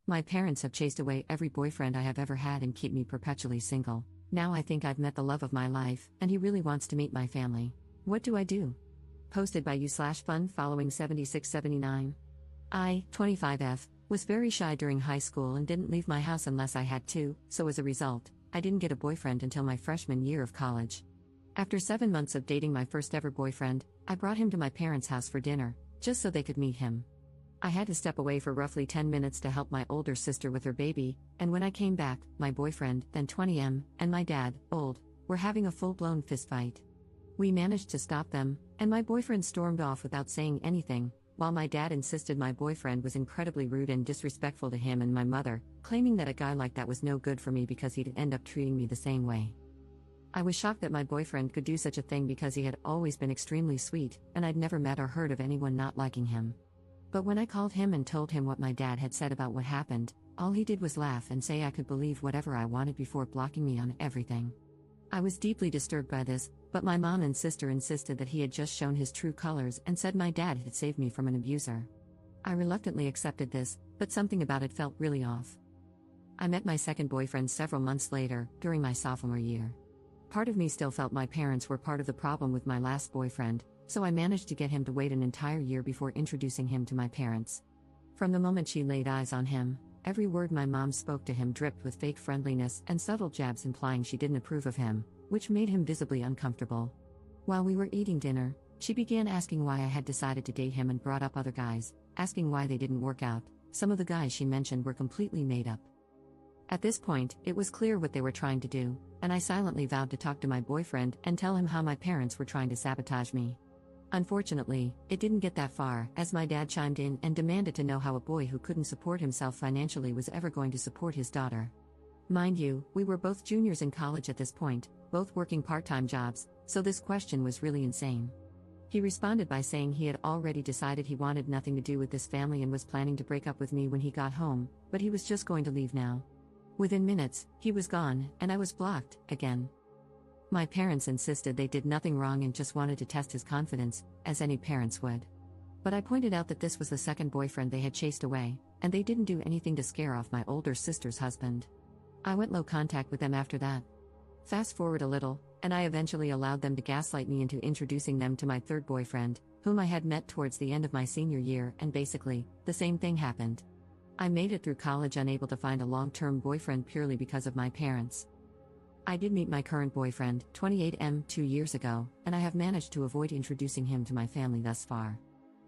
My parents have chased away every boyfriend I have ever had and keep me perpetually single. Now I think I've met the love of my life, and he really wants to meet my family. What do I do? Posted by you/fun following 7679. I, 25F, was very shy during high school and didn't leave my house unless I had to, so as a result, I didn't get a boyfriend until my freshman year of college. After 7 months of dating my first ever boyfriend, I brought him to my parents' house for dinner, just so they could meet him. I had to step away for roughly 10 minutes to help my older sister with her baby, and when I came back, my boyfriend, then 20M, and my dad, old, were having a full-blown fistfight. We managed to stop them, and my boyfriend stormed off without saying anything, while my dad insisted my boyfriend was incredibly rude and disrespectful to him and my mother, claiming that a guy like that was no good for me because he'd end up treating me the same way. I was shocked that my boyfriend could do such a thing because he had always been extremely sweet, and I'd never met or heard of anyone not liking him. But when I called him and told him what my dad had said about what happened, all he did was laugh and say I could believe whatever I wanted before blocking me on everything. I was deeply disturbed by this, but my mom and sister insisted that he had just shown his true colors and said my dad had saved me from an abuser. I reluctantly accepted this, but something about it felt really off. I met my second boyfriend several months later, during my sophomore year. Part of me still felt my parents were part of the problem with my last boyfriend, so I managed to get him to wait an entire year before introducing him to my parents. From the moment she laid eyes on him, every word my mom spoke to him dripped with fake friendliness and subtle jabs implying she didn't approve of him, which made him visibly uncomfortable. While we were eating dinner, she began asking why I had decided to date him and brought up other guys, asking why they didn't work out. Some of the guys she mentioned were completely made up. At this point, it was clear what they were trying to do, and I silently vowed to talk to my boyfriend and tell him how my parents were trying to sabotage me. Unfortunately, it didn't get that far, as my dad chimed in and demanded to know how a boy who couldn't support himself financially was ever going to support his daughter. Mind you, we were both juniors in college at this point, both working part-time jobs, so this question was really insane. He responded by saying he had already decided he wanted nothing to do with this family and was planning to break up with me when he got home, but he was just going to leave now. Within minutes, he was gone, and I was blocked, again. My parents insisted they did nothing wrong and just wanted to test his confidence, as any parents would. But I pointed out that this was the second boyfriend they had chased away, and they didn't do anything to scare off my older sister's husband. I went low contact with them after that. Fast forward a little, and I eventually allowed them to gaslight me into introducing them to my third boyfriend, whom I had met towards the end of my senior year, and basically, the same thing happened. I made it through college unable to find a long-term boyfriend purely because of my parents. I did meet my current boyfriend, 28M, 2 years ago, and I have managed to avoid introducing him to my family thus far.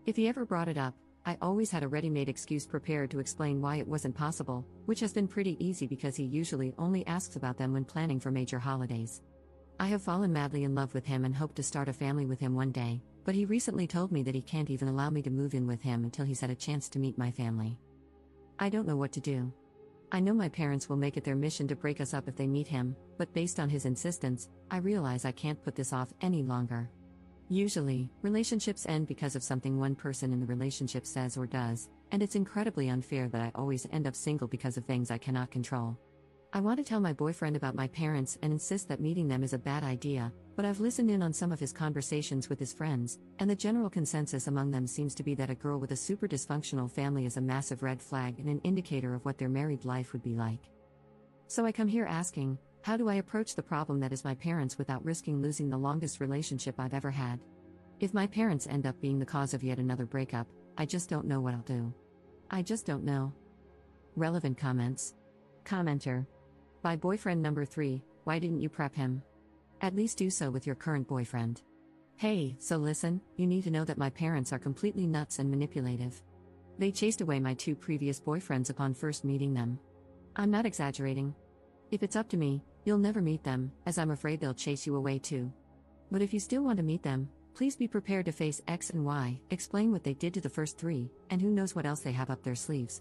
If he ever brought it up, I always had a ready-made excuse prepared to explain why it wasn't possible, which has been pretty easy because he usually only asks about them when planning for major holidays. I have fallen madly in love with him and hope to start a family with him one day, but he recently told me that he can't even allow me to move in with him until he's had a chance to meet my family. I don't know what to do. I know my parents will make it their mission to break us up if they meet him, but based on his insistence, I realize I can't put this off any longer. Usually, relationships end because of something one person in the relationship says or does, and it's incredibly unfair that I always end up single because of things I cannot control. I want to tell my boyfriend about my parents and insist that meeting them is a bad idea, but I've listened in on some of his conversations with his friends, and the general consensus among them seems to be that a girl with a super dysfunctional family is a massive red flag and an indicator of what their married life would be like. So I come here asking, how do I approach the problem that is my parents without risking losing the longest relationship I've ever had? If my parents end up being the cause of yet another breakup, I just don't know what I'll do. I just don't know. Relevant comments. Commenter. By boyfriend number 3, why didn't you prep him? At least do so with your current boyfriend. Hey, so listen, you need to know that my parents are completely nuts and manipulative. They chased away my 2 previous boyfriends upon first meeting them. I'm not exaggerating. If it's up to me, you'll never meet them, as I'm afraid they'll chase you away too. But if you still want to meet them, please be prepared to face X and Y, explain what they did to the first 3, and who knows what else they have up their sleeves.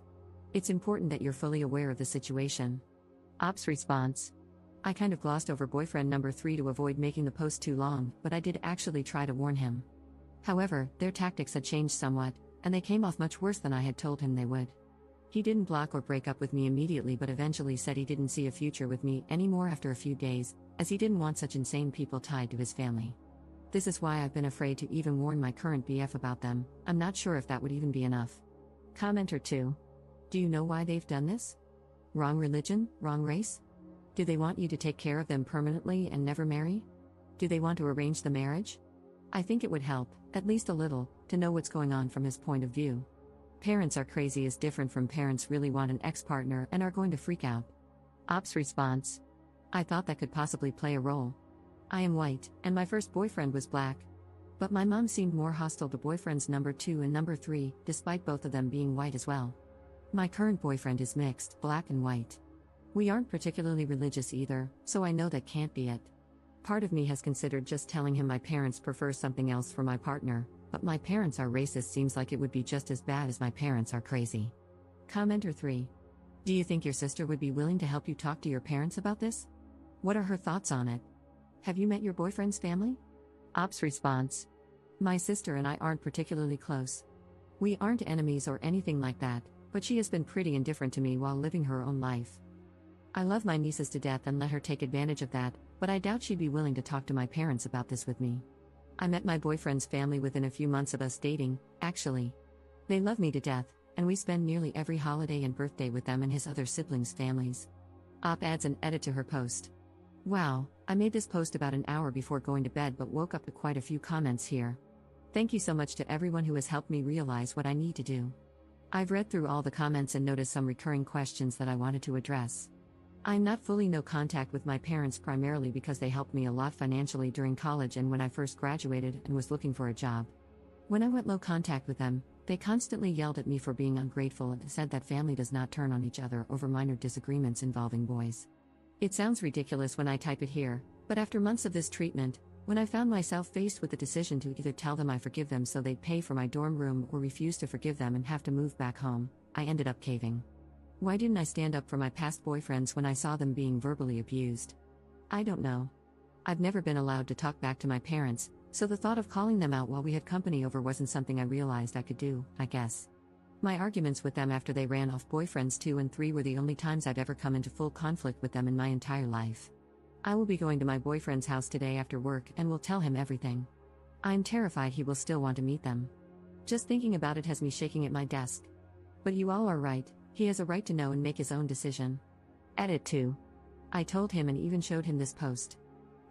It's important that you're fully aware of the situation. Ops response. I kind of glossed over boyfriend number 3 to avoid making the post too long, but I did actually try to warn him. However, their tactics had changed somewhat, and they came off much worse than I had told him they would. He didn't block or break up with me immediately but eventually said he didn't see a future with me anymore after a few days, as he didn't want such insane people tied to his family. This is why I've been afraid to even warn my current BF about them. I'm not sure if that would even be enough. Commenter 2. Do you know why they've done this? Wrong religion, wrong race? Do they want you to take care of them permanently and never marry? Do they want to arrange the marriage? I think it would help, at least a little, to know what's going on from his point of view. Parents are crazy is different from parents really want an ex-partner and are going to freak out. Op's response. I thought that could possibly play a role. I am white, and my first boyfriend was black. But my mom seemed more hostile to boyfriends number 2 and number 3, despite both of them being white as well. My current boyfriend is mixed, black and white. We aren't particularly religious either, so I know that can't be it. Part of me has considered just telling him my parents prefer something else for my partner, but my parents are racist seems like it would be just as bad as my parents are crazy. Commenter 3. Do you think your sister would be willing to help you talk to your parents about this? What are her thoughts on it? Have you met your boyfriend's family? Op's response. My sister and I aren't particularly close. We aren't enemies or anything like that, but she has been pretty indifferent to me while living her own life. I love my nieces to death and let her take advantage of that, but I doubt she'd be willing to talk to my parents about this with me. I met my boyfriend's family within a few months of us dating, actually. They love me to death, and we spend nearly every holiday and birthday with them and his other siblings' families. Op adds an edit to her post. Wow, I made this post about an hour before going to bed but woke up to quite a few comments here. Thank you so much to everyone who has helped me realize what I need to do. I've read through all the comments and noticed some recurring questions that I wanted to address. I'm not fully no contact with my parents primarily because they helped me a lot financially during college and when I first graduated and was looking for a job. When I went low contact with them, they constantly yelled at me for being ungrateful and said that family does not turn on each other over minor disagreements involving boys. It sounds ridiculous when I type it here, but after months of this treatment, when I found myself faced with the decision to either tell them I forgive them so they'd pay for my dorm room or refuse to forgive them and have to move back home, I ended up caving. Why didn't I stand up for my past boyfriends when I saw them being verbally abused? I don't know. I've never been allowed to talk back to my parents, so the thought of calling them out while we had company over wasn't something I realized I could do, I guess. My arguments with them after they ran off boyfriends 2 and 3 were the only times I've ever come into full conflict with them in my entire life. I will be going to my boyfriend's house today after work and will tell him everything. I'm terrified he will still want to meet them. Just thinking about it has me shaking at my desk. But you all are right. He has a right to know and make his own decision. Edit 2. I told him and even showed him this post.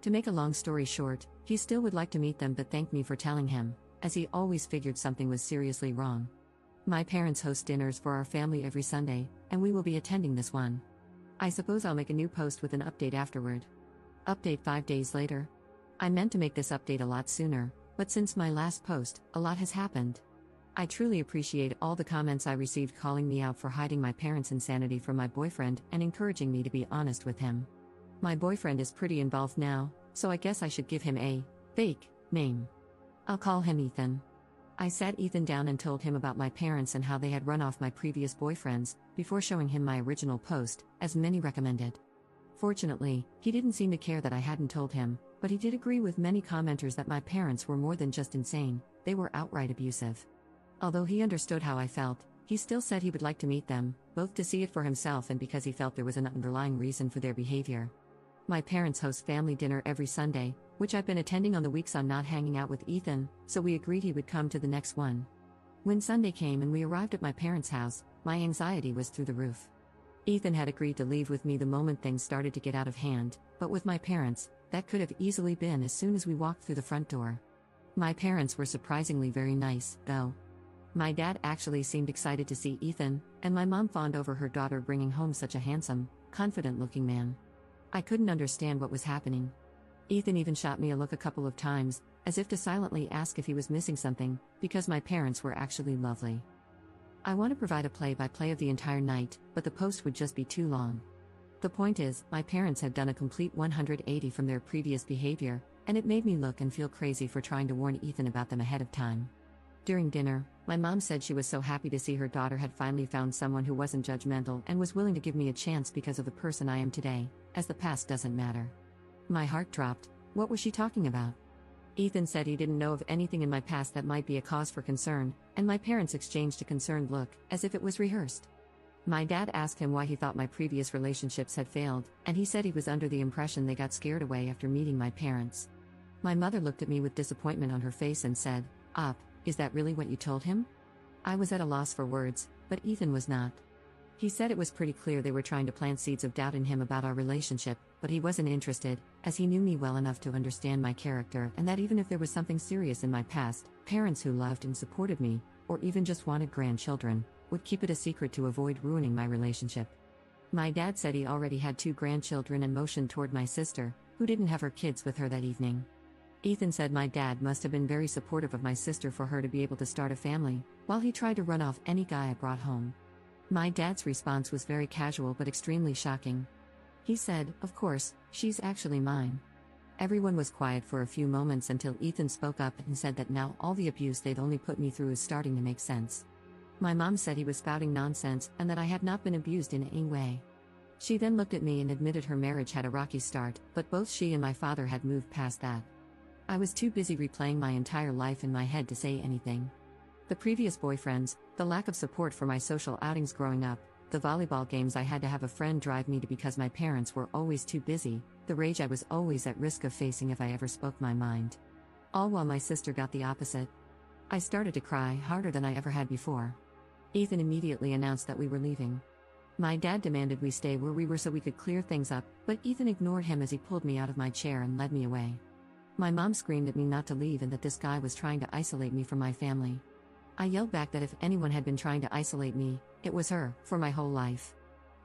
To make a long story short, he still would like to meet them but thanked me for telling him, as he always figured something was seriously wrong. My parents host dinners for our family every Sunday, and we will be attending this one. I suppose I'll make a new post with an update afterward. Update 5 days later. I meant to make this update a lot sooner, but since my last post, a lot has happened. I truly appreciate all the comments I received calling me out for hiding my parents' insanity from my boyfriend and encouraging me to be honest with him. My boyfriend is pretty involved now, so I guess I should give him a fake name. I'll call him Ethan. I sat Ethan down and told him about my parents and how they had run off my previous boyfriends, before showing him my original post, as many recommended. Fortunately, he didn't seem to care that I hadn't told him, but he did agree with many commenters that my parents were more than just insane, they were outright abusive. Although he understood how I felt, he still said he would like to meet them, both to see it for himself and because he felt there was an underlying reason for their behavior. My parents host family dinner every Sunday, which I've been attending on the weeks I'm not hanging out with Ethan, so we agreed he would come to the next one. When Sunday came and we arrived at my parents' house, my anxiety was through the roof. Ethan had agreed to leave with me the moment things started to get out of hand, but with my parents, that could have easily been as soon as we walked through the front door. My parents were surprisingly very nice, though. My dad actually seemed excited to see Ethan, and my mom fawned over her daughter bringing home such a handsome, confident-looking man. I couldn't understand what was happening. Ethan even shot me a look a couple of times, as if to silently ask if he was missing something, because my parents were actually lovely. I want to provide a play-by-play of the entire night, but the post would just be too long. The point is, my parents had done a complete 180 from their previous behavior, and it made me look and feel crazy for trying to warn Ethan about them ahead of time. During dinner, my mom said she was so happy to see her daughter had finally found someone who wasn't judgmental and was willing to give me a chance because of the person I am today, as the past doesn't matter. My heart dropped. What was she talking about? Ethan said he didn't know of anything in my past that might be a cause for concern, and my parents exchanged a concerned look, as if it was rehearsed. My dad asked him why he thought my previous relationships had failed, and he said he was under the impression they got scared away after meeting my parents. My mother looked at me with disappointment on her face and said, "Op, is that really what you told him?" I was at a loss for words, but Ethan was not. He said it was pretty clear they were trying to plant seeds of doubt in him about our relationship, but he wasn't interested, as he knew me well enough to understand my character and that even if there was something serious in my past, parents who loved and supported me, or even just wanted grandchildren, would keep it a secret to avoid ruining my relationship. My dad said he already had 2 grandchildren and motioned toward my sister, who didn't have her kids with her that evening. Ethan said my dad must have been very supportive of my sister for her to be able to start a family, while he tried to run off any guy I brought home. My dad's response was very casual but extremely shocking. He said, "Of course, she's actually mine." Everyone was quiet for a few moments until Ethan spoke up and said that now all the abuse they'd only put me through is starting to make sense. My mom said he was spouting nonsense and that I had not been abused in any way. She then looked at me and admitted her marriage had a rocky start, but both she and my father had moved past that. I was too busy replaying my entire life in my head to say anything. The previous boyfriends, the lack of support for my social outings growing up, the volleyball games I had to have a friend drive me to because my parents were always too busy, the rage I was always at risk of facing if I ever spoke my mind. All while my sister got the opposite. I started to cry harder than I ever had before. Ethan immediately announced that we were leaving. My dad demanded we stay where we were so we could clear things up, but Ethan ignored him as he pulled me out of my chair and led me away. My mom screamed at me not to leave and that this guy was trying to isolate me from my family. I yelled back that if anyone had been trying to isolate me, it was her, for my whole life.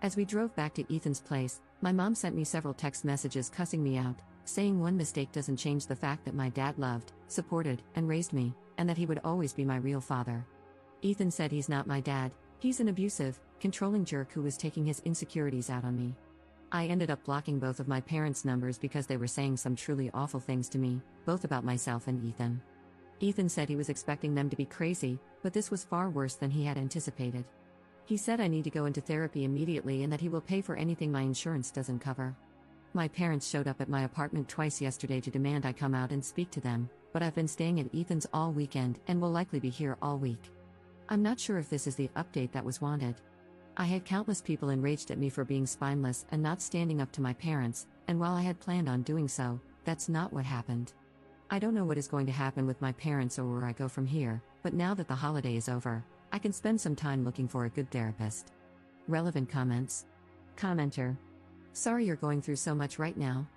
As we drove back to Ethan's place, my mom sent me several text messages cussing me out, saying one mistake doesn't change the fact that my dad loved, supported, and raised me, and that he would always be my real father. Ethan said he's not my dad, he's an abusive, controlling jerk who was taking his insecurities out on me. I ended up blocking both of my parents' numbers because they were saying some truly awful things to me, both about myself and Ethan. Ethan said he was expecting them to be crazy, but this was far worse than he had anticipated. He said I need to go into therapy immediately and that he will pay for anything my insurance doesn't cover. My parents showed up at my apartment twice yesterday to demand I come out and speak to them, but I've been staying at Ethan's all weekend and will likely be here all week. I'm not sure if this is the update that was wanted. I had countless people enraged at me for being spineless and not standing up to my parents, and while I had planned on doing so, that's not what happened. I don't know what is going to happen with my parents or where I go from here, but now that the holiday is over, I can spend some time looking for a good therapist. Relevant comments. Commenter. Sorry you're going through so much right now.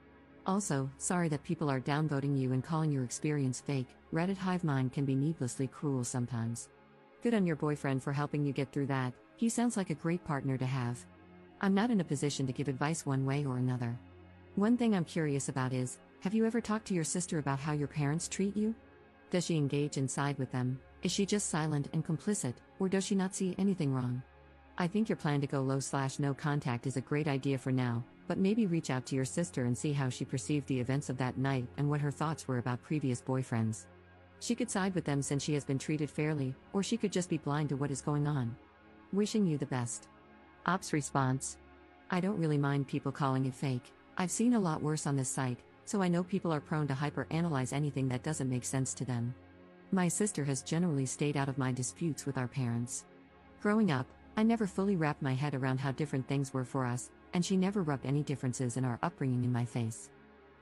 Also, sorry that people are downvoting you and calling your experience fake. Reddit hive mind can be needlessly cruel sometimes. Good on your boyfriend for helping you get through that, he sounds like a great partner to have. I'm not in a position to give advice one way or another. One thing I'm curious about is, have you ever talked to your sister about how your parents treat you? Does she engage and side with them? Is she just silent and complicit, or does she not see anything wrong? I think your plan to go low/no contact is a great idea for now, but maybe reach out to your sister and see how she perceived the events of that night and what her thoughts were about previous boyfriends. She could side with them since she has been treated fairly, or she could just be blind to what is going on. Wishing you the best. Ops response. I don't really mind people calling it fake. I've seen a lot worse on this site, so I know people are prone to hyper-analyze anything that doesn't make sense to them. My sister has generally stayed out of my disputes with our parents. Growing up, I never fully wrapped my head around how different things were for us, and she never rubbed any differences in our upbringing in my face.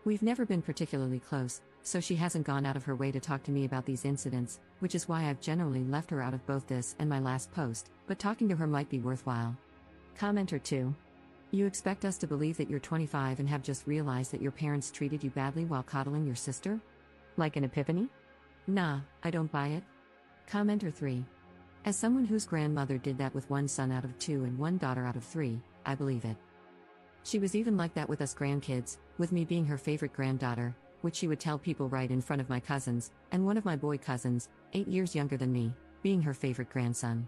We've never been particularly close, so she hasn't gone out of her way to talk to me about these incidents, which is why I've generally left her out of both this and my last post, but talking to her might be worthwhile. Commenter 2. You expect us to believe that you're 25 and have just realized that your parents treated you badly while coddling your sister? Like an epiphany? Nah, I don't buy it. Commenter 3. As someone whose grandmother did that with one son out of 2 and one daughter out of 3, I believe it. She was even like that with us grandkids, with me being her favorite granddaughter, which she would tell people right in front of my cousins, and one of my boy cousins, 8 years younger than me, being her favorite grandson.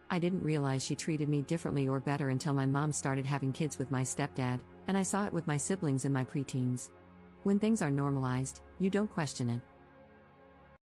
I didn't realize she treated me differently or better until my mom started having kids with my stepdad, and I saw it with my siblings in my preteens. When things are normalized, you don't question it.